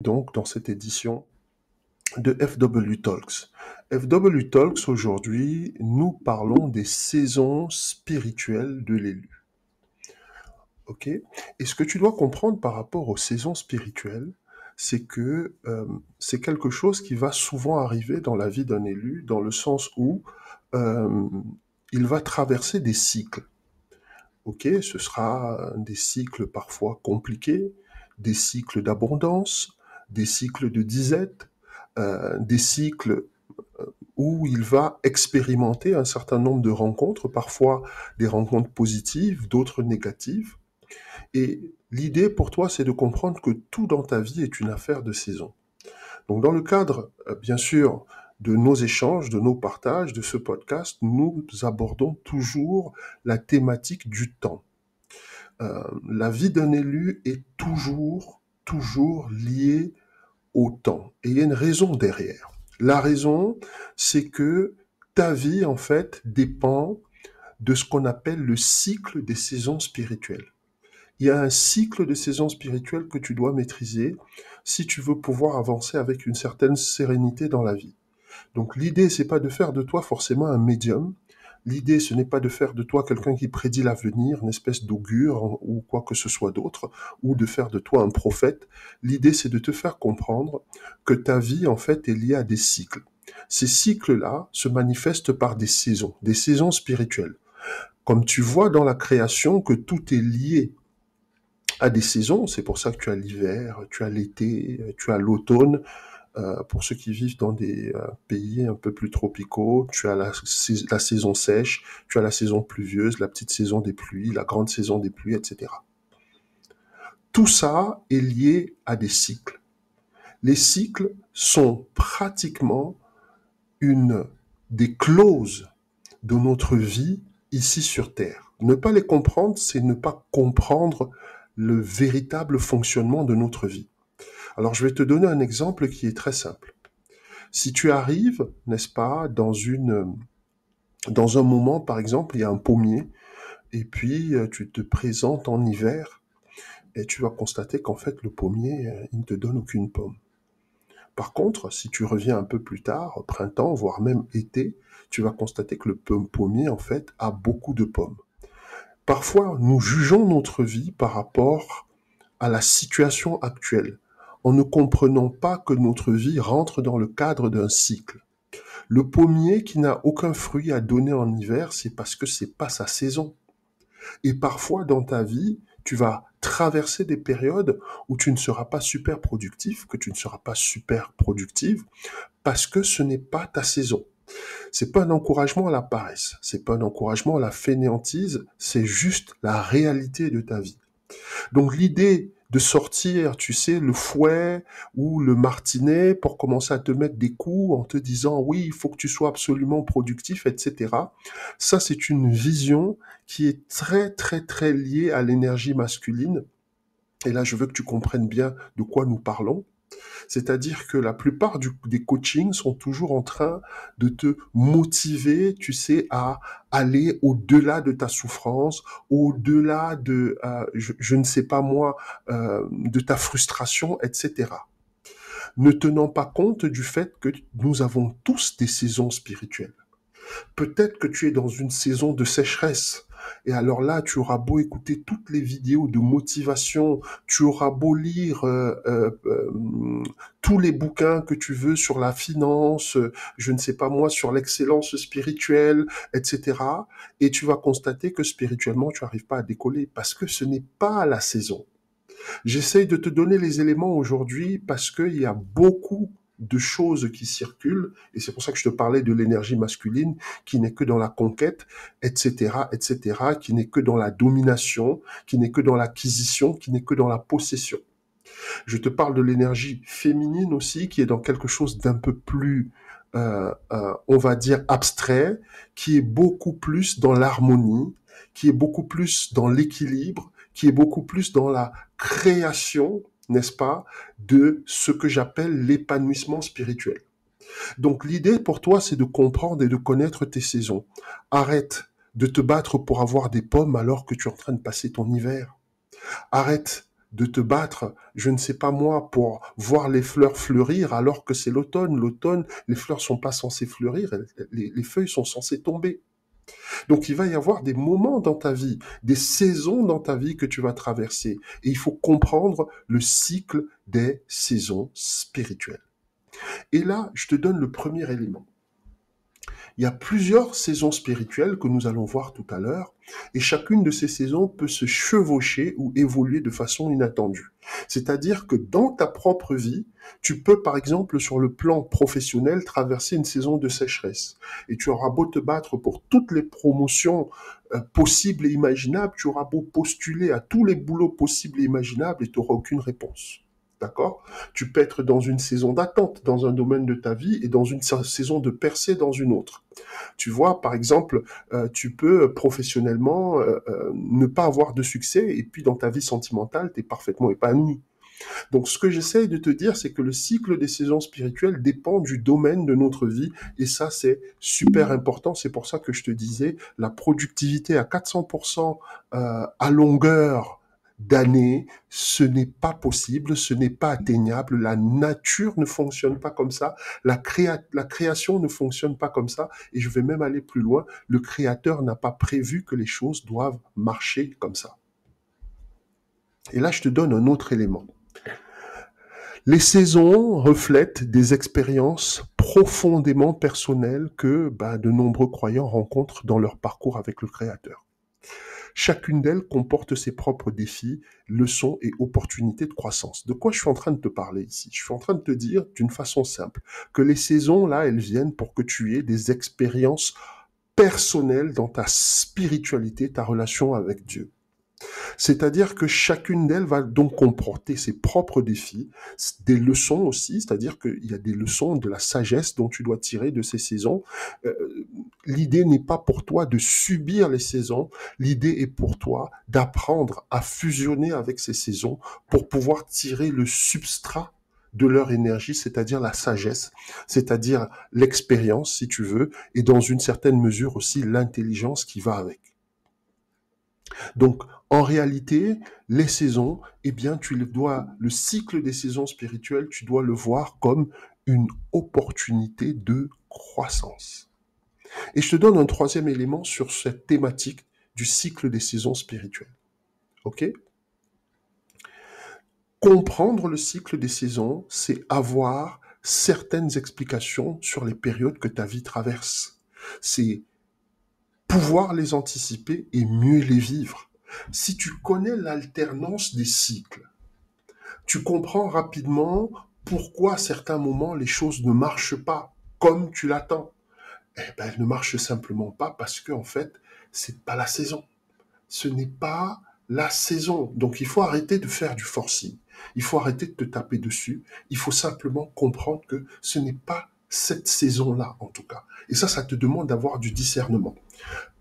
donc dans cette édition de FW Talks. FW Talks, aujourd'hui, nous parlons des saisons spirituelles de l'élu. Ok? Et ce que tu dois comprendre par rapport aux saisons spirituelles, c'est que c'est quelque chose qui va souvent arriver dans la vie d'un élu, dans le sens où euh, il va traverser des cycles. Ok? Ce sera des cycles parfois compliqués, des cycles d'abondance, des cycles de disette, des cycles où il va expérimenter un certain nombre de rencontres, parfois des rencontres positives, d'autres négatives. Et l'idée pour toi, c'est de comprendre que tout dans ta vie est une affaire de saison. Donc dans le cadre, bien sûr, de nos échanges, de nos partages, de ce podcast, nous abordons toujours la thématique du temps. La vie d'un élu est toujours liée au temps. Et il y a une raison derrière. La raison, c'est que ta vie, en fait, dépend de ce qu'on appelle le cycle des saisons spirituelles. Il y a un cycle de saisons spirituelles que tu dois maîtriser si tu veux pouvoir avancer avec une certaine sérénité dans la vie. Donc l'idée, c'est pas de faire de toi forcément un médium. L'idée, ce n'est pas de faire de toi quelqu'un qui prédit l'avenir, une espèce d'augure ou quoi que ce soit d'autre, ou de faire de toi un prophète. L'idée, c'est de te faire comprendre que ta vie, en fait, est liée à des cycles. Ces cycles-là se manifestent par des saisons spirituelles. Comme tu vois dans la création que tout est lié à des saisons, c'est pour ça que tu as l'hiver, tu as l'été, tu as l'automne. Pour ceux qui vivent dans des pays un peu plus tropicaux, tu as la saison sèche, tu as la saison pluvieuse, la petite saison des pluies, la grande saison des pluies, etc. Tout ça est lié à des cycles. Les cycles sont pratiquement une des clauses de notre vie ici sur Terre. Ne pas les comprendre, c'est ne pas comprendre le véritable fonctionnement de notre vie. Alors, je vais te donner un exemple qui est très simple. Si tu arrives, n'est-ce pas, dans un moment, par exemple, il y a un pommier, et puis tu te présentes en hiver, et tu vas constater qu'en fait, le pommier, il ne te donne aucune pomme. Par contre, si tu reviens un peu plus tard, printemps, voire même été, tu vas constater que le pommier, en fait, a beaucoup de pommes. Parfois, nous jugeons notre vie par rapport à la situation actuelle, en ne comprenant pas que notre vie rentre dans le cadre d'un cycle. Le pommier qui n'a aucun fruit à donner en hiver, c'est parce que c'est pas sa saison. Et parfois, dans ta vie, tu vas traverser des périodes où tu ne seras pas super productif, que tu ne seras pas super productive, parce que ce n'est pas ta saison. C'est pas un encouragement à la paresse, c'est pas un encouragement à la fainéantise, c'est juste la réalité de ta vie. Donc l'idée de sortir, tu sais, le fouet ou le martinet pour commencer à te mettre des coups en te disant oui, il faut que tu sois absolument productif, etc. Ça, c'est une vision qui est très liée à l'énergie masculine. Et là, je veux que tu comprennes bien de quoi nous parlons. C'est-à-dire que la plupart des coachings sont toujours en train de te motiver, tu sais, à aller au-delà de ta souffrance, au-delà de, je ne sais pas moi, de ta frustration, etc. Ne tenant pas compte du fait que nous avons tous des saisons spirituelles. Peut-être que tu es dans une saison de sécheresse. Et alors là, tu auras beau écouter toutes les vidéos de motivation, tu auras beau lire tous les bouquins que tu veux sur la finance, je ne sais pas moi, sur l'excellence spirituelle, etc. Et tu vas constater que spirituellement, tu n'arrives pas à décoller parce que ce n'est pas la saison. J'essaye de te donner les éléments aujourd'hui parce qu'il y a beaucoup de choses qui circulent, et c'est pour ça que je te parlais de l'énergie masculine, qui n'est que dans la conquête, etc., qui n'est que dans la domination, qui n'est que dans l'acquisition, qui n'est que dans la possession. Je te parle de l'énergie féminine aussi, qui est dans quelque chose d'un peu plus, on va dire, abstrait, qui est beaucoup plus dans l'harmonie, qui est beaucoup plus dans l'équilibre, qui est beaucoup plus dans la création, n'est-ce pas, de ce que j'appelle l'épanouissement spirituel. Donc l'idée pour toi, c'est de comprendre et de connaître tes saisons. Arrête de te battre pour avoir des pommes alors que tu es en train de passer ton hiver. Arrête de te battre, je ne sais pas moi, pour voir les fleurs fleurir alors que c'est l'automne. L'automne, les fleurs sont pas censées fleurir, les feuilles sont censées tomber. Donc il va y avoir des moments dans ta vie, des saisons dans ta vie que tu vas traverser. Et il faut comprendre le cycle des saisons spirituelles. Et là, je te donne le premier élément. Il y a plusieurs saisons spirituelles que nous allons voir tout à l'heure, et chacune de ces saisons peut se chevaucher ou évoluer de façon inattendue. C'est-à-dire que dans ta propre vie, tu peux par exemple sur le plan professionnel traverser une saison de sécheresse, et tu auras beau te battre pour toutes les promotions possibles et imaginables, tu auras beau postuler à tous les boulots possibles et imaginables et tu n'auras aucune réponse. D'accord? Tu peux être dans une saison d'attente dans un domaine de ta vie et dans une saison de percée dans une autre. Tu vois, par exemple, tu peux professionnellement ne pas avoir de succès et puis dans ta vie sentimentale, tu es parfaitement épanoui. Donc, ce que j'essaye de te dire, c'est que le cycle des saisons spirituelles dépend du domaine de notre vie et ça, c'est super important. C'est pour ça que je te disais, la productivité à 400% à longueur d'année, ce n'est pas possible, ce n'est pas atteignable. La nature ne fonctionne pas comme ça. La création ne fonctionne pas comme ça. Et je vais même aller plus loin. Le créateur n'a pas prévu que les choses doivent marcher comme ça. Et là, je te donne un autre élément. Les saisons reflètent des expériences profondément personnelles que de nombreux croyants rencontrent dans leur parcours avec le Créateur. Chacune d'elles comporte ses propres défis, leçons et opportunités de croissance. De quoi je suis en train de te parler ici? Je suis en train de te dire d'une façon simple que les saisons, là, elles viennent pour que tu aies des expériences personnelles dans ta spiritualité, ta relation avec Dieu. C'est-à-dire que chacune d'elles va donc comporter ses propres défis, des leçons aussi, c'est-à-dire qu'il y a des leçons de la sagesse dont tu dois tirer de ces saisons. L'idée n'est pas pour toi de subir les saisons, l'idée est pour toi d'apprendre à fusionner avec ces saisons pour pouvoir tirer le substrat de leur énergie, c'est-à-dire la sagesse, c'est-à-dire l'expérience, si tu veux, et dans une certaine mesure aussi l'intelligence qui va avec. Donc, en réalité, les saisons, eh bien, le cycle des saisons spirituelles, tu dois le voir comme une opportunité de croissance. Et je te donne un troisième élément sur cette thématique du cycle des saisons spirituelles. OK? Comprendre le cycle des saisons, c'est avoir certaines explications sur les périodes que ta vie traverse. C'est pouvoir les anticiper et mieux les vivre. Si tu connais l'alternance des cycles, tu comprends rapidement pourquoi à certains moments les choses ne marchent pas comme tu l'attends. Elles ne marchent simplement pas parce que en fait, c'est pas la saison. Ce n'est pas la saison. Donc il faut arrêter de faire du forcing. Il faut arrêter de te taper dessus. Il faut simplement comprendre que ce n'est pas cette saison-là en tout cas. Et ça te demande d'avoir du discernement.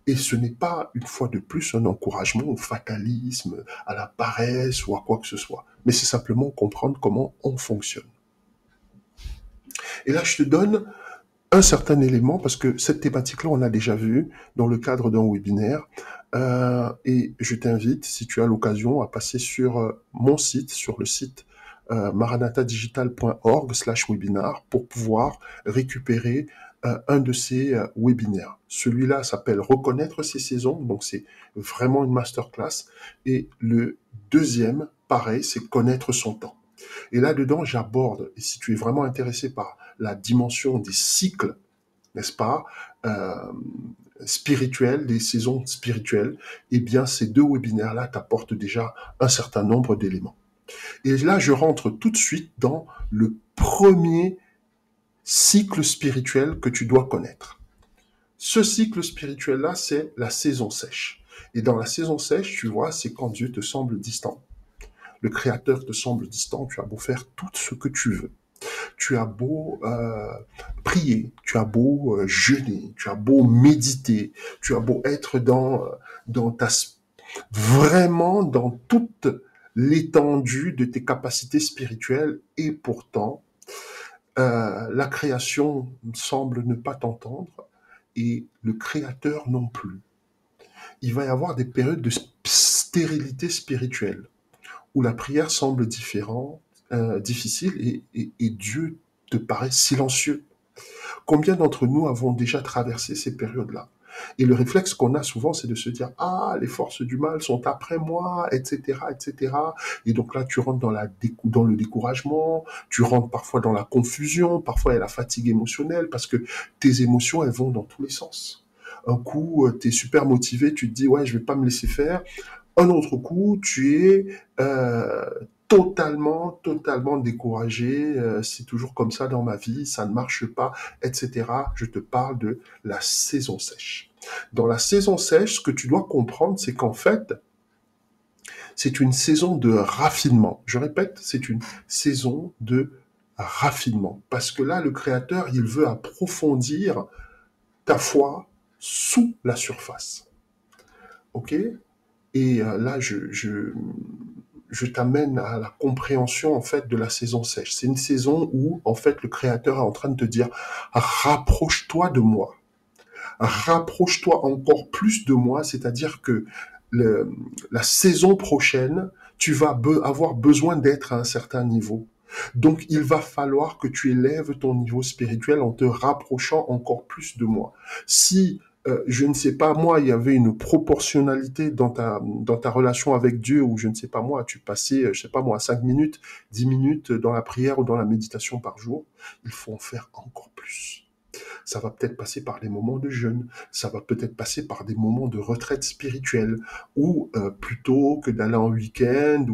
Et ce n'est pas, une fois de plus, un encouragement au fatalisme, à la paresse ou à quoi que ce soit. Mais c'est simplement comprendre comment on fonctionne. Et là, je te donne un certain élément, parce que cette thématique-là, on l'a déjà vu dans le cadre d'un webinaire. Et je t'invite, si tu as l'occasion, à passer sur mon site, sur le site maranatadigital.org/webinar pour pouvoir récupérer un de ces webinaires. Celui-là s'appelle Reconnaître ses saisons, donc c'est vraiment une masterclass. Et le deuxième, pareil, c'est Connaître son temps. Et là-dedans, j'aborde, et si tu es vraiment intéressé par la dimension des cycles, n'est-ce pas, spirituels, des saisons spirituelles, eh bien, ces deux webinaires-là t'apportent déjà un certain nombre d'éléments. Et là, je rentre tout de suite dans le premier cycle spirituel que tu dois connaître. Ce cycle spirituel-là, c'est la saison sèche. Et dans la saison sèche, tu vois, c'est quand Dieu te semble distant. Le Créateur te semble distant, tu as beau faire tout ce que tu veux. Tu as beau prier, tu as beau jeûner, tu as beau méditer, tu as beau être vraiment dans toute l'étendue de tes capacités spirituelles et pourtant, la création semble ne pas t'entendre et le Créateur non plus. Il va y avoir des périodes de stérilité spirituelle où la prière semble difficile et Dieu te paraît silencieux. Combien d'entre nous avons déjà traversé ces périodes-là? Et le réflexe qu'on a souvent, c'est de se dire, ah, les forces du mal sont après moi, etc., etc. Et donc là, tu rentres dans le découragement, tu rentres parfois dans la confusion, parfois il y a la fatigue émotionnelle, parce que tes émotions, elles vont dans tous les sens. Un coup, tu es super motivé, tu te dis, ouais, je vais pas me laisser faire. Un autre coup, tu es totalement découragé. C'est toujours comme ça dans ma vie, ça ne marche pas, etc. Je te parle de la saison sèche. Dans la saison sèche, ce que tu dois comprendre, c'est qu'en fait, c'est une saison de raffinement. Je répète, c'est une saison de raffinement. Parce que là, le Créateur, il veut approfondir ta foi sous la surface. OK? Et là, je t'amène à la compréhension en fait de la saison sèche. C'est une saison où en fait le Créateur est en train de te dire rapproche-toi de moi, rapproche-toi encore plus de moi, c'est-à-dire que la saison prochaine, tu vas avoir besoin d'être à un certain niveau. Donc, il va falloir que tu élèves ton niveau spirituel en te rapprochant encore plus de moi. Si je ne sais pas, moi, il y avait une proportionnalité dans ta relation avec Dieu où, je ne sais pas moi, tu passais, je sais pas moi, 5 minutes, 10 minutes dans la prière ou dans la méditation par jour, il faut en faire encore plus. Ça va peut-être passer par des moments de jeûne, ça va peut-être passer par des moments de retraite spirituelle, ou plutôt que d'aller en week-end,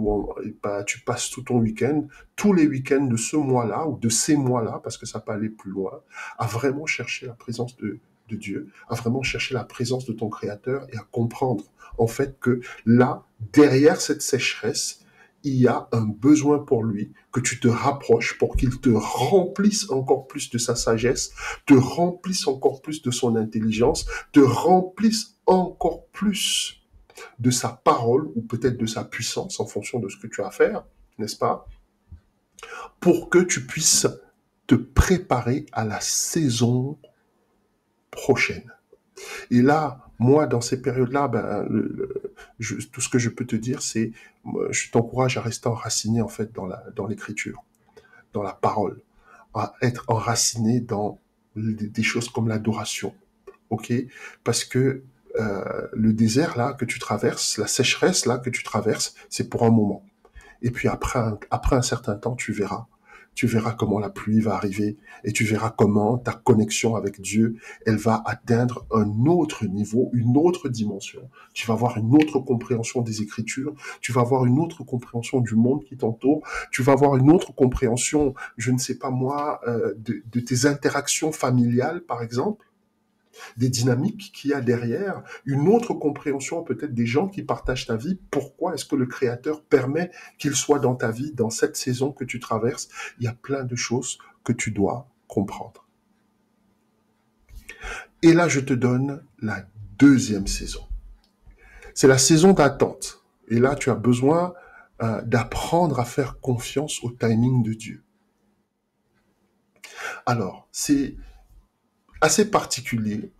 bah, tu passes tout ton week-end, tous les week-ends de ce mois-là, ou de ces mois-là, parce que ça peut aller plus loin, à vraiment chercher la présence de Dieu, à vraiment chercher la présence de ton Créateur et à comprendre en fait que là, derrière cette sécheresse, il y a un besoin pour lui, que tu te rapproches pour qu'il te remplisse encore plus de sa sagesse, te remplisse encore plus de son intelligence, te remplisse encore plus de sa parole ou peut-être de sa puissance en fonction de ce que tu as à faire, n'est-ce pas? Pour que tu puisses te préparer à la saison prochaine. Et là, moi, dans ces périodes-là, ben, tout ce que je peux te dire, c'est, je t'encourage à rester enraciné en fait dans l'écriture, dans la parole, à être enraciné dans des choses comme l'adoration, ok? Parce que le désert là que tu traverses, la sécheresse là que tu traverses, c'est pour un moment. Et puis après un certain temps, tu verras comment la pluie va arriver et tu verras comment ta connexion avec Dieu, elle va atteindre un autre niveau, une autre dimension. Tu vas avoir une autre compréhension des Écritures, tu vas avoir une autre compréhension du monde qui t'entoure, tu vas avoir une autre compréhension, je ne sais pas moi, de tes interactions familiales, par exemple, des dynamiques qu'il y a derrière, une autre compréhension peut-être des gens qui partagent ta vie. Pourquoi est-ce que le Créateur permet qu'ils soient dans ta vie, dans cette saison que tu traverses? Il y a plein de choses que tu dois comprendre. Et là, je te donne la deuxième saison. C'est la saison d'attente. Et là, tu as besoin d'apprendre à faire confiance au timing de Dieu. Alors, c'est assez particulier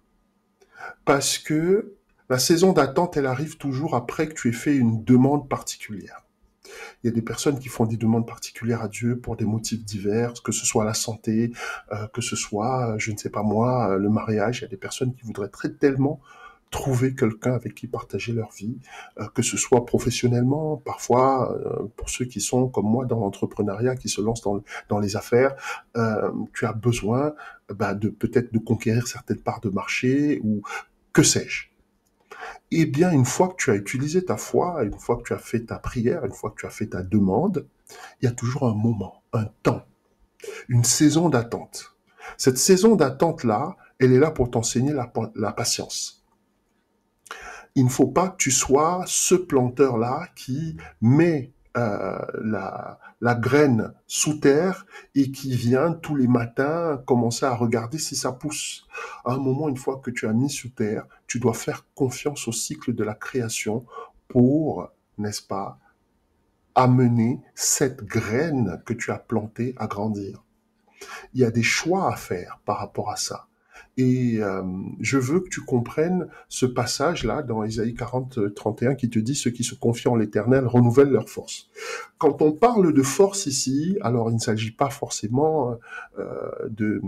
parce que la saison d'attente, elle arrive toujours après que tu aies fait une demande particulière. Il y a des personnes qui font des demandes particulières à Dieu pour des motifs divers, que ce soit la santé, que ce soit, je ne sais pas moi, le mariage. Il y a des personnes qui voudraient tellement trouver quelqu'un avec qui partager leur vie, que ce soit professionnellement, parfois pour ceux qui sont comme moi dans l'entrepreneuriat, qui se lancent dans les affaires, tu as besoin de peut-être de conquérir certaines parts de marché ou que sais-je. Eh bien, une fois que tu as utilisé ta foi, une fois que tu as fait ta prière, une fois que tu as fait ta demande, il y a toujours un moment, un temps, une saison d'attente. Cette saison d'attente-là, elle est là pour t'enseigner la patience. Il ne faut pas que tu sois ce planteur-là qui met la graine sous terre et qui vient tous les matins commencer à regarder si ça pousse. À un moment, une fois que tu as mis sous terre, tu dois faire confiance au cycle de la création pour, n'est-ce pas, amener cette graine que tu as plantée à grandir. Il y a des choix à faire par rapport à ça. Et je veux que tu comprennes ce passage-là dans Ésaïe 40, 31 qui te dit « Ceux qui se confient en l'Éternel renouvellent leur force ». Quand on parle de force ici, alors il ne s'agit pas forcément de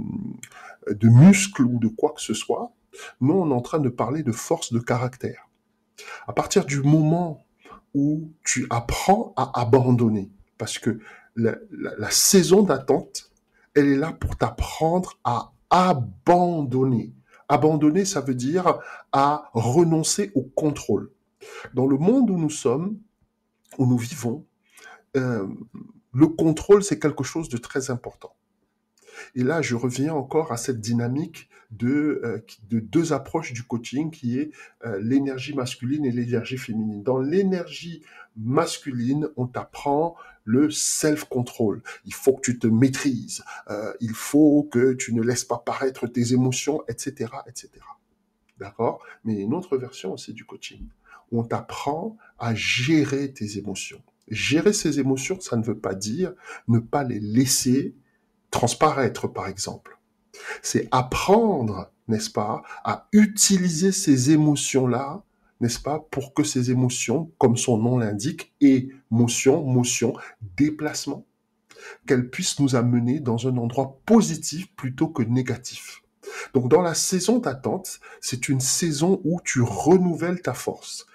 muscles ou de quoi que ce soit. Nous, on est en train de parler de force de caractère. À partir du moment où tu apprends à abandonner, parce que la saison d'attente, elle est là pour t'apprendre à abandonner. Abandonner, ça veut dire à renoncer au contrôle. Dans le monde où nous sommes, où nous vivons, euh, le contrôle, c'est quelque chose de très important. Et là, je reviens encore à cette dynamique de deux approches du coaching qui est l'énergie masculine et l'énergie féminine. Dans l'énergie masculine, on t'apprend le self-control. Il faut que tu te maîtrises. Il faut que tu ne laisses pas paraître tes émotions, etc., etc. D'accord? Mais il y a une autre version aussi du coaching où on t'apprend à gérer tes émotions. Gérer ses émotions, ça ne veut pas dire ne pas les laisser transparaître, par exemple. C'est apprendre, n'est-ce pas, à utiliser ces émotions-là, n'est-ce pas, pour que ces émotions, comme son nom l'indique, émotion, motion, déplacement, qu'elles puissent nous amener dans un endroit positif plutôt que négatif. Donc, dans la saison d'attente, c'est une saison où tu renouvelles ta force.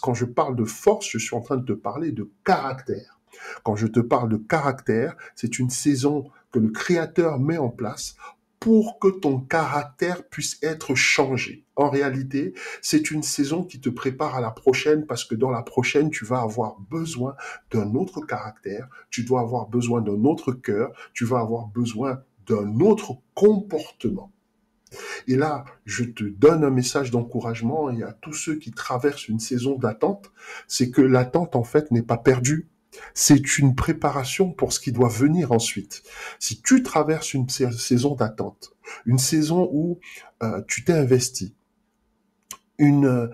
Quand je parle de force, je suis en train de te parler de caractère. Quand je te parle de caractère, c'est une saison que le Créateur met en place pour que ton caractère puisse être changé. En réalité, c'est une saison qui te prépare à la prochaine parce que dans la prochaine, tu vas avoir besoin d'un autre caractère, tu dois avoir besoin d'un autre cœur, tu vas avoir besoin d'un autre comportement. Et là, je te donne un message d'encouragement et à tous ceux qui traversent une saison d'attente, c'est que l'attente, en fait, n'est pas perdue. C'est une préparation pour ce qui doit venir ensuite. Si tu traverses une saison d'attente, une saison où tu t'es investi, une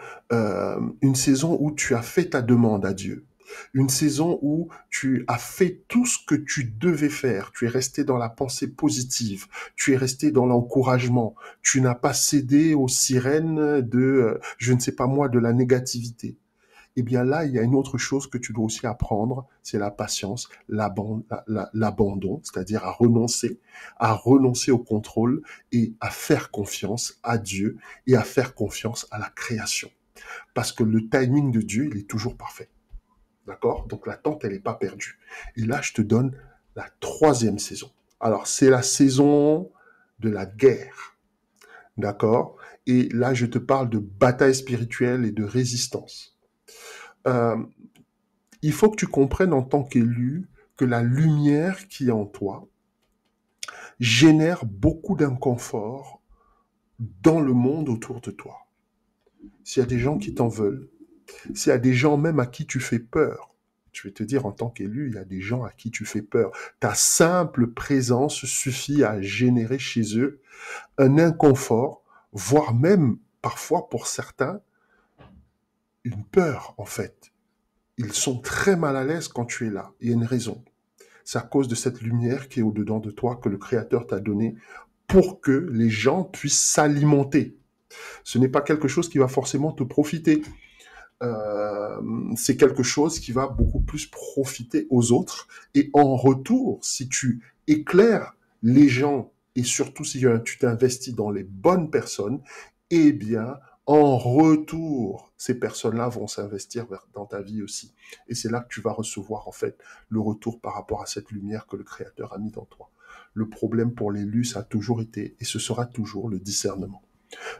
saison où tu as fait ta demande à Dieu, une saison où tu as fait tout ce que tu devais faire, tu es resté dans la pensée positive, tu es resté dans l'encouragement, tu n'as pas cédé aux sirènes de, je ne sais pas moi, de la négativité. Eh bien là, il y a une autre chose que tu dois aussi apprendre, c'est la patience, l'abandon, c'est-à-dire à renoncer au contrôle et à faire confiance à Dieu et à faire confiance à la création. Parce que le timing de Dieu, il est toujours parfait. D'accord? Donc l'attente, elle n'est pas perdue. Et là, je te donne la troisième saison. Alors, c'est la saison de la guerre. D'accord? Et là, je te parle de bataille spirituelle et de résistance. Euh, il faut que tu comprennes en tant qu'élu que la lumière qui est en toi génère beaucoup d'inconfort dans le monde autour de toi. S'il y a des gens qui t'en veulent, s'il y a des gens même à qui tu fais peur, je vais te dire en tant qu'élu, il y a des gens à qui tu fais peur. Ta simple présence suffit à générer chez eux un inconfort, voire même parfois pour certains, une peur en fait. Ils sont très mal à l'aise quand tu es là. Il y a une raison. C'est à cause de cette lumière qui est au-dedans de toi que le Créateur t'a donnée pour que les gens puissent s'alimenter. Ce n'est pas quelque chose qui va forcément te profiter. C'est quelque chose qui va beaucoup plus profiter aux autres. Et en retour, si tu éclaires les gens et surtout si tu t'investis dans les bonnes personnes, eh bien, en retour, ces personnes-là vont s'investir dans ta vie aussi. Et c'est là que tu vas recevoir, en fait, le retour par rapport à cette lumière que le Créateur a mis dans toi. Le problème pour l'élu, ça a toujours été, et ce sera toujours, le discernement.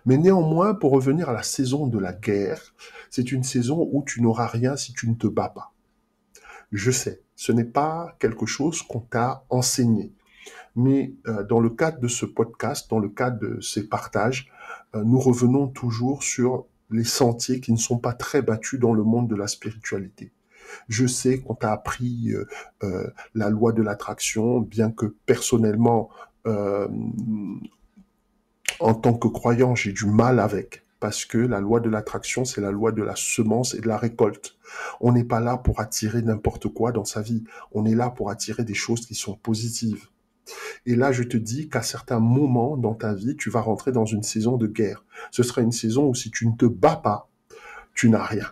Mais néanmoins, pour revenir à la saison de la guerre, c'est une saison où tu n'auras rien si tu ne te bats pas. Je sais, ce n'est pas quelque chose qu'on t'a enseigné. Mais dans le cadre de ce podcast, dans le cadre de ces partages, nous revenons toujours sur les sentiers qui ne sont pas très battus dans le monde de la spiritualité. Je sais qu'on t'a appris la loi de l'attraction, bien que personnellement, en tant que croyant, j'ai du mal avec. Parce que la loi de l'attraction, c'est la loi de la semence et de la récolte. On n'est pas là pour attirer n'importe quoi dans sa vie. On est là pour attirer des choses qui sont positives. Et là, je te dis qu'à certains moments dans ta vie, tu vas rentrer dans une saison de guerre. Ce sera une saison où si tu ne te bats pas, tu n'as rien.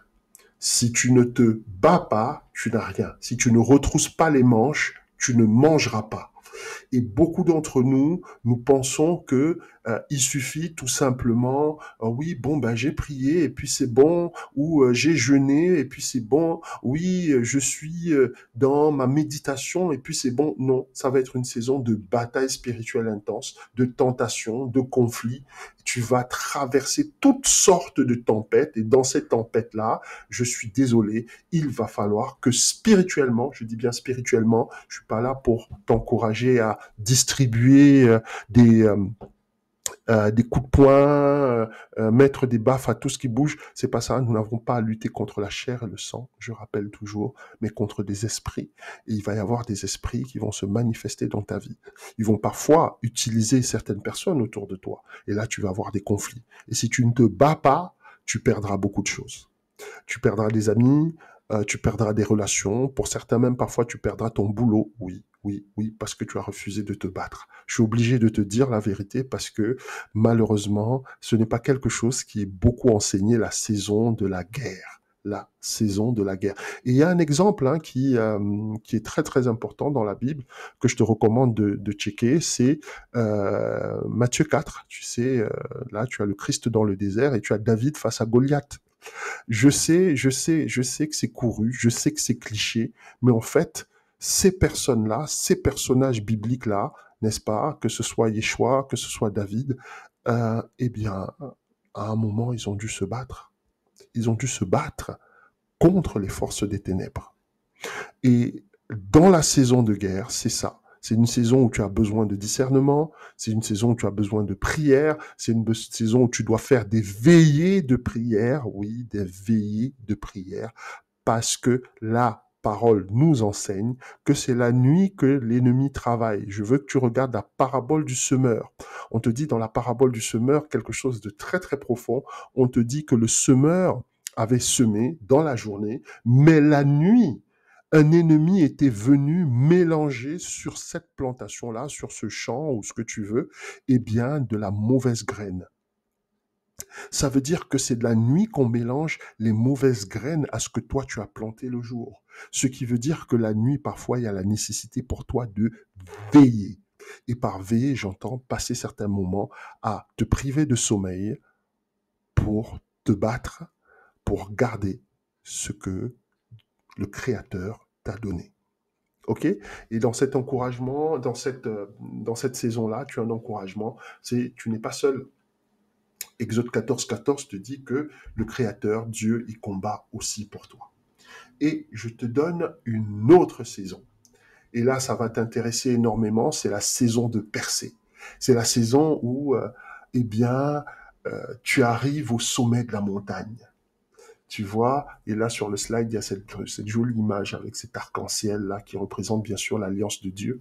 Si tu ne te bats pas, tu n'as rien. Si tu ne retrousses pas les manches, tu ne mangeras pas. Et beaucoup d'entre nous, nous pensons que il suffit tout simplement, oui, bon, ben j'ai prié et puis c'est bon, ou j'ai jeûné et puis c'est bon, oui, je suis dans ma méditation et puis c'est bon. Non, ça va être une saison de bataille spirituelle intense, de tentation, de conflit. Tu vas traverser toutes sortes de tempêtes et dans ces tempêtes-là, je suis désolé, il va falloir que spirituellement, je dis bien spirituellement, je suis pas là pour t'encourager à distribuer des des coups de poing, mettre des baffes à tout ce qui bouge. C'est pas ça. Nous n'avons pas à lutter contre la chair et le sang, je rappelle toujours, mais contre des esprits. Et il va y avoir des esprits qui vont se manifester dans ta vie. Ils vont parfois utiliser certaines personnes autour de toi. Et là, tu vas avoir des conflits. Et si tu ne te bats pas, tu perdras beaucoup de choses. Tu perdras des amis, tu perdras des relations. Pour certains même, parfois, tu perdras ton boulot. Oui, oui, oui, parce que tu as refusé de te battre. Je suis obligé de te dire la vérité parce que malheureusement, ce n'est pas quelque chose qui est beaucoup enseigné la saison de la guerre. La saison de la guerre. Et il y a un exemple qui est très très important dans la Bible que je te recommande de checker, c'est Matthieu 4. Tu sais, là tu as le Christ dans le désert et tu as David face à Goliath. Je sais que c'est couru, je sais que c'est cliché, mais en fait, ces personnes-là, ces personnages bibliques-là, n'est-ce pas, que ce soit Yeshua, que ce soit David, eh bien, à un moment, ils ont dû se battre. Ils ont dû se battre contre les forces des ténèbres. Et dans la saison de guerre, c'est ça. C'est une saison où tu as besoin de discernement, c'est une saison où tu as besoin de prière, c'est une saison où tu dois faire des veillées de prière, oui, des veillées de prière, parce que la parole nous enseigne que c'est la nuit que l'ennemi travaille. Je veux que tu regardes la parabole du semeur. On te dit dans la parabole du semeur quelque chose de très très profond. On te dit que le semeur avait semé dans la journée, mais la nuit, un ennemi était venu mélanger sur cette plantation-là, sur ce champ ou ce que tu veux, eh bien, de la mauvaise graine. Ça veut dire que c'est de la nuit qu'on mélange les mauvaises graines à ce que toi tu as planté le jour. Ce qui veut dire que la nuit, parfois, il y a la nécessité pour toi de veiller. Et par veiller, j'entends passer certains moments à te priver de sommeil pour te battre, pour garder ce que le Créateur t'a donné. OK? Et dans cet encouragement, dans cette saison-là, tu as un encouragement. Tu n'es pas seul. Exode 14, 14 te dit que le Créateur, Dieu, il combat aussi pour toi. Et je te donne une autre saison. Et là, ça va t'intéresser énormément. C'est la saison de percée. C'est la saison où, eh bien, tu arrives au sommet de la montagne. Tu vois, et là sur le slide, il y a cette jolie image avec cet arc-en-ciel là qui représente bien sûr l'alliance de Dieu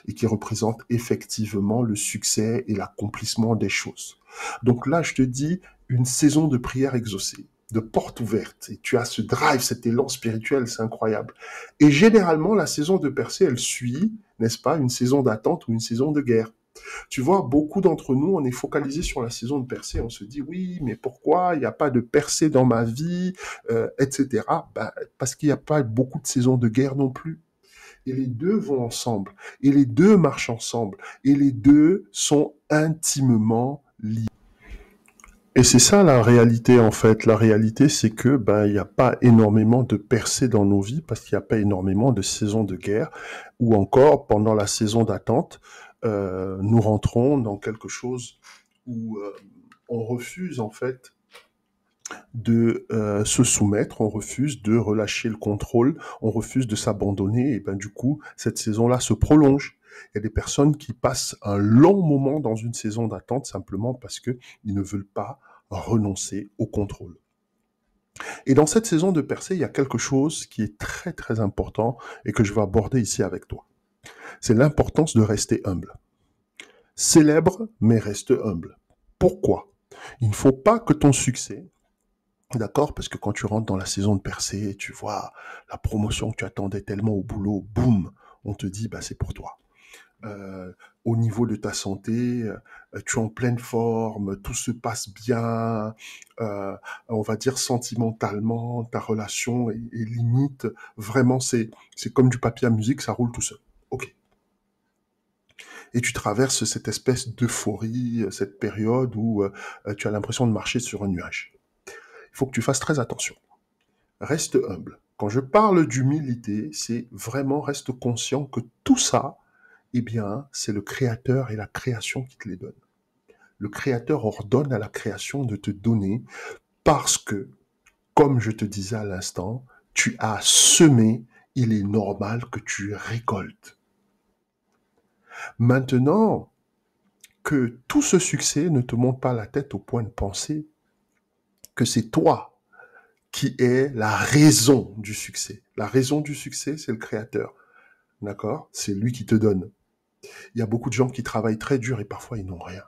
et qui représente effectivement le succès et l'accomplissement des choses. Donc là, je te dis, une saison de prière exaucée, de porte ouverte, et tu as ce drive, cet élan spirituel, c'est incroyable. Et généralement, la saison de percée, elle suit, n'est-ce pas, une saison d'attente ou une saison de guerre. Tu vois, beaucoup d'entre nous, on est focalisé sur la saison de percée. On se dit, oui, mais pourquoi il n'y a pas de percée dans ma vie, etc. Ben, parce qu'il n'y a pas beaucoup de saisons de guerre non plus. Et les deux vont ensemble. Et les deux marchent ensemble. Et les deux sont intimement liés. Et c'est ça la réalité en fait. La réalité, c'est que ben il n'y a pas énormément de percées dans nos vies parce qu'il n'y a pas énormément de saisons de guerre. Ou encore pendant la saison d'attente, nous rentrons dans quelque chose où on refuse en fait de se soumettre, on refuse de relâcher le contrôle, on refuse de s'abandonner, et ben du coup, cette saison-là se prolonge. Il y a des personnes qui passent un long moment dans une saison d'attente simplement parce que ils ne veulent pas renoncer au contrôle. Et dans cette saison de percée, il y a quelque chose qui est très très important et que je vais aborder ici avec toi. C'est l'importance de rester humble. Célèbre, mais reste humble. Pourquoi? Il ne faut pas que ton succès, d'accord, parce que quand tu rentres dans la saison de percée, tu vois la promotion que tu attendais tellement au boulot, boum, on te dit, bah c'est pour toi. euh, au niveau de ta santé, tu es en pleine forme, tout se passe bien, euh, on va dire sentimentalement, ta relation est limite, vraiment c'est comme du papier à musique, ça roule tout seul. Ok. Et tu traverses cette espèce d'euphorie, cette période où tu as l'impression de marcher sur un nuage. Il faut que tu fasses très attention. Reste humble. Quand je parle d'humilité, c'est vraiment reste conscient que tout ça, eh bien, c'est le Créateur et la création qui te les donnent. Le Créateur ordonne à la création de te donner parce que, comme je te disais à l'instant, tu as semé, il est normal que tu récoltes. Maintenant, que tout ce succès ne te monte pas la tête au point de penser que c'est toi qui es la raison du succès. La raison du succès, c'est le Créateur. D'accord? C'est lui qui te donne. Il y a beaucoup de gens qui travaillent très dur et parfois ils n'ont rien.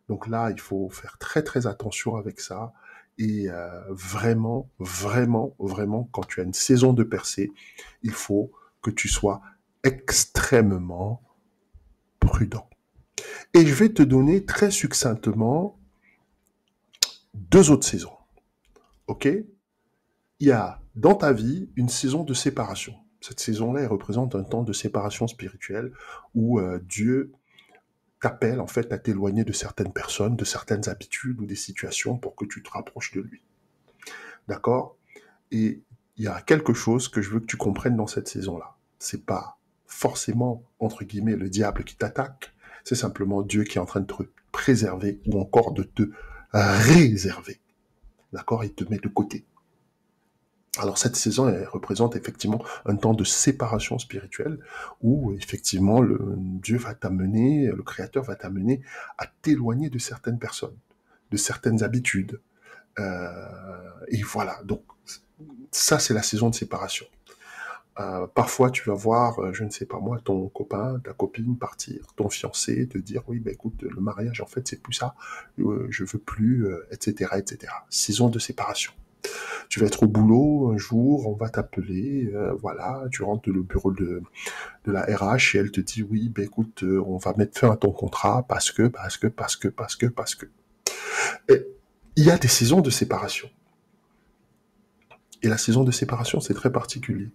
Donc là, il faut faire très très attention avec ça. Et vraiment, vraiment, vraiment, quand tu as une saison de percée, il faut que tu sois extrêmement prudent. Et je vais te donner très succinctement deux autres saisons. OK? Il y a dans ta vie une saison de séparation. Cette saison-là, elle représente un temps de séparation spirituelle où Dieu t'appelle en fait à t'éloigner de certaines personnes, de certaines habitudes ou des situations pour que tu te rapproches de lui. D'accord? Et il y a quelque chose que je veux que tu comprennes dans cette saison-là. C'est pas forcément, entre guillemets, le diable qui t'attaque. C'est simplement Dieu qui est en train de te préserver ou encore de te réserver. D'accord? Il te met de côté. Alors cette saison, elle représente effectivement un temps de séparation spirituelle où effectivement Dieu va t'amener, le Créateur va t'amener à t'éloigner de certaines personnes, de certaines habitudes. Et voilà, donc ça c'est la saison de séparation. Parfois tu vas voir, je ne sais pas moi, ton copain, ta copine partir, ton fiancé te dire oui, ben écoute, le mariage en fait c'est plus ça, je veux plus, etc., etc. Saison de séparation. Tu vas être au boulot un jour, on va t'appeler, voilà, tu rentres dans le bureau de la RH et elle te dit oui, ben écoute, on va mettre fin à ton contrat parce que. Et il y a des saisons de séparation. Et la saison de séparation, c'est très particulier.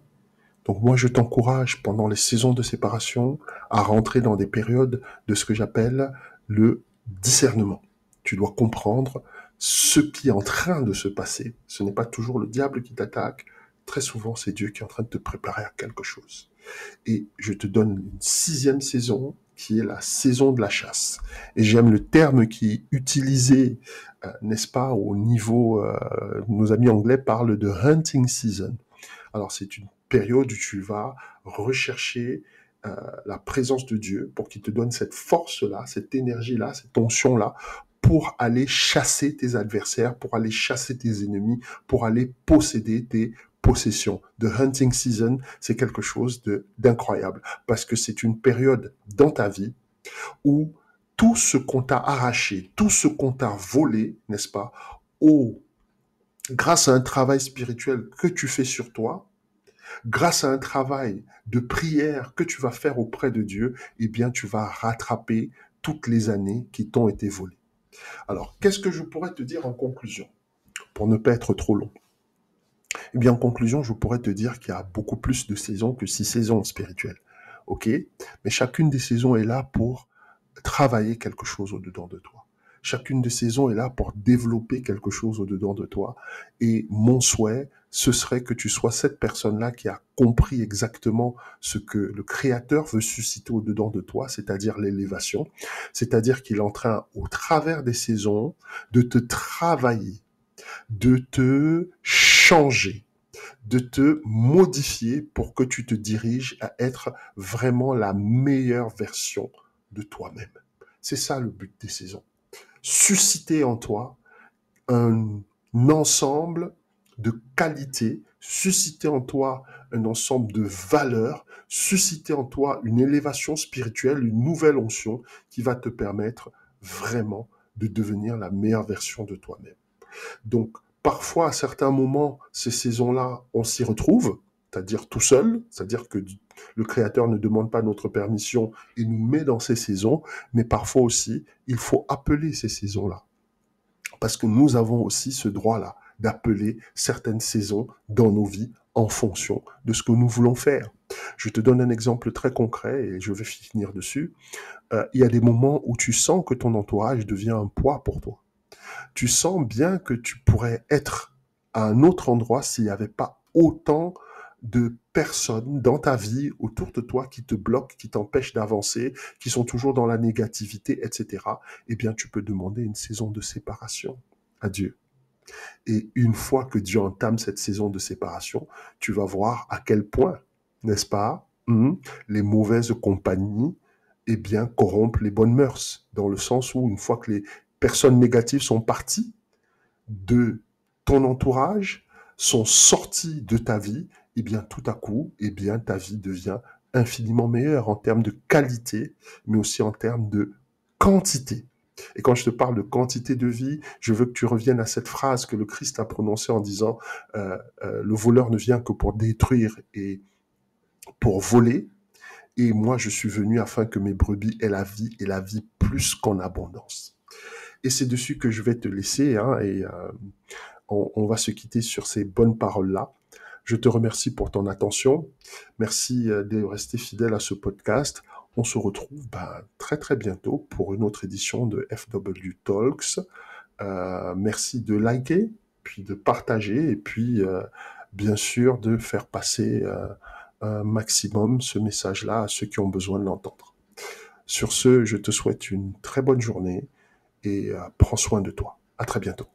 Donc moi, je t'encourage pendant les saisons de séparation à rentrer dans des périodes de ce que j'appelle le discernement. Tu dois comprendre ce qui est en train de se passer. Ce n'est pas toujours le diable qui t'attaque. Très souvent, c'est Dieu qui est en train de te préparer à quelque chose. Et je te donne une sixième saison qui est la saison de la chasse. Et j'aime le terme qui est utilisé, n'est-ce pas, au niveau, nos amis anglais parlent de hunting season. Alors c'est une période où tu vas rechercher la présence de Dieu pour qu'il te donne cette force-là, cette énergie-là, cette onction-là, pour aller chasser tes adversaires, pour aller chasser tes ennemis, pour aller posséder tes possessions. The hunting season, c'est quelque chose d'incroyable parce que c'est une période dans ta vie où tout ce qu'on t'a arraché, tout ce qu'on t'a volé, n'est-ce pas, grâce à un travail spirituel que tu fais sur toi, grâce à un travail de prière que tu vas faire auprès de Dieu, eh bien, tu vas rattraper toutes les années qui t'ont été volées. Alors, qu'est-ce que je pourrais te dire en conclusion, pour ne pas être trop long? Eh bien, en conclusion, je pourrais te dire qu'il y a beaucoup plus de saisons que 6 saisons spirituelles. OK? Mais chacune des saisons est là pour travailler quelque chose au-dedans de toi. Chacune des saisons est là pour développer quelque chose au-dedans de toi. Et mon souhait, ce serait que tu sois cette personne-là qui a compris exactement ce que le Créateur veut susciter au-dedans de toi, c'est-à-dire l'élévation. C'est-à-dire qu'il est en train, au travers des saisons, de te travailler, de te changer, de te modifier pour que tu te diriges à être vraiment la meilleure version de toi-même. C'est ça le but des saisons. Susciter en toi un ensemble de qualités, susciter en toi un ensemble de valeurs, susciter en toi une élévation spirituelle, une nouvelle onction qui va te permettre vraiment de devenir la meilleure version de toi-même. Donc, parfois, à certains moments, ces saisons-là, on s'y retrouve. c'est-à-dire tout seul, c'est-à-dire que le Créateur ne demande pas notre permission et nous met dans ces saisons, mais parfois aussi, il faut appeler ces saisons-là. Parce que nous avons aussi ce droit-là d'appeler certaines saisons dans nos vies en fonction de ce que nous voulons faire. Je te donne un exemple très concret et je vais finir dessus. Il y a des moments où tu sens que ton entourage devient un poids pour toi. Tu sens bien que tu pourrais être à un autre endroit s'il n'y avait pas autant de personnes dans ta vie, autour de toi, qui te bloquent, qui t'empêchent d'avancer, qui sont toujours dans la négativité, etc. Eh bien, tu peux demander une saison de séparation à Dieu. Et une fois que Dieu entame cette saison de séparation, tu vas voir à quel point, n'est-ce pas, les mauvaises compagnies, eh bien, corrompent les bonnes mœurs, dans le sens où une fois que les personnes négatives sont parties de ton entourage, sont sorties de ta vie, eh bien, tout à coup, eh bien, ta vie devient infiniment meilleure en termes de qualité, mais aussi en termes de quantité. Et quand je te parle de quantité de vie, je veux que tu reviennes à cette phrase que le Christ a prononcée en disant le voleur ne vient que pour détruire et pour voler, et moi je suis venu afin que mes brebis aient la vie et la vie plus qu'en abondance. Et c'est dessus que je vais te laisser, et on va se quitter sur ces bonnes paroles-là. Je te remercie pour ton attention. Merci de rester fidèle à ce podcast. On se retrouve très très bientôt pour une autre édition de FW Talks. Merci de liker, puis de partager, et puis bien sûr de faire passer un maximum ce message-là à ceux qui ont besoin de l'entendre. Sur ce, je te souhaite une très bonne journée et prends soin de toi. À très bientôt.